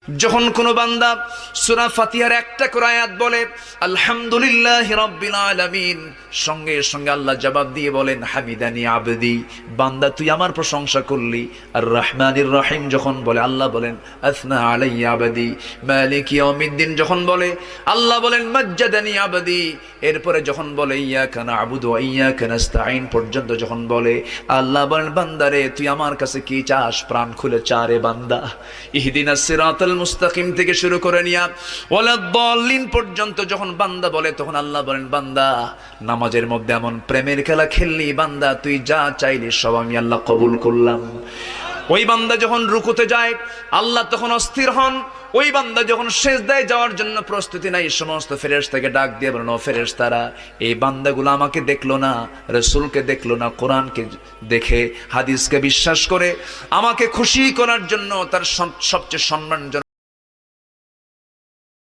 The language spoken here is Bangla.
যখন কোন বান্দা সূরা ফাতিহার একটা করে আয়াত বলে আলহামদুলিল্লাহি রাব্বিল আলামিন, সঙ্গে সঙ্গে আল্লাহ জবাব দিয়ে বলেন হামিদানি আবদি, বান্দা তুই আমার প্রশংসা করলি। আর রহমানির রহিম যখন বলে আল্লাহ বলেন আসনা আলাইয়া আবদি। মালিক ইয়াউমিদ্দিন যখন বলে আল্লাহ বলেন মাজ্জাদানি আবদি। এরপরে যখন বলে ইয়াকা না'বুদু ওয়া ইয়াকা নাস্তাঈন পর্যন্ত যখন বলে আল্লাহ বলেন বান্দারে তুই আমার কাছে কি চাস, প্রাণ খুলে চারে বান্দা। ইহদিনাস সিরাতাল মুস্তাকিম থেকে শুরু করে নিয়া ওয়ালাদ-দাল্লিন পর্যন্ত যখন বান্দা বলে তখন আল্লাহ বলেন বান্দা নামাজের মধ্যে এমন প্রেমের খেলা খেললি বান্দা, তুই যা চাইলি সব আমি আল্লাহ কবুল করলাম। ওই বান্দা যখন রুকুতে যায় আল্লাহ তখন অস্থির হন। ওই বান্দা যখন সিজদায় যাওয়ার জন্য প্রস্তুতি নাই, সমস্ত ফেরেশতাকে ডাক দিয়ে বলেন ও ফেরেশতারা, এই বান্দাগুলো আমাকে দেখলো না, রাসূলকে দেখলো না, কোরআনকে দেখে হাদিসকে বিশ্বাস করে আমাকে খুশি করার জন্য তার সবচেয়ে সম্মানজনক